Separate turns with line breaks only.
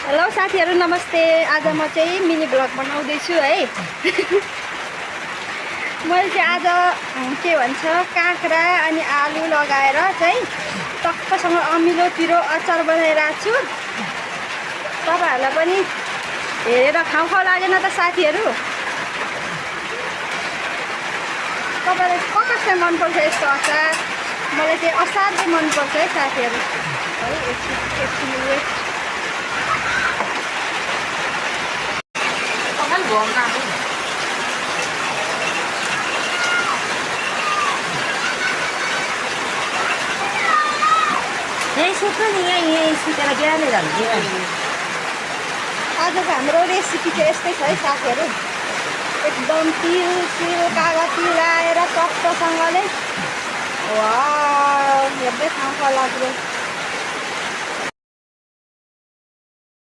Hello साथीहरू नमस्ते। आज म चाहिँ मिनी ब्लग बनाउँदैछु है। मैले चाहिँ आज के भन्छ काँक्रा अनि आलु लगाएर चाहिँ टक्कसँग अमिलो पिरो अचार बनाइरहेको छु। तपाईहरुलाई पनि हेरेर खाऊ लागेन त साथीहरू? तपाईलाई कसलाई मन पर्छ यस्तो अचार? मलाई चाहिँ असाध्यै मन पर्छ है साथीहरू। है एकछिन वेट।
यही सुत्नु नि यही सुतेर बिहानै जान्छु।
आजको हाम्रो रेसिपी चाहिँ यस्तै छ है साथीहरू। एकदम तिल कागज लगाएर टक्कसँगले वाउ हेर्दै खाऊ लाग्यो।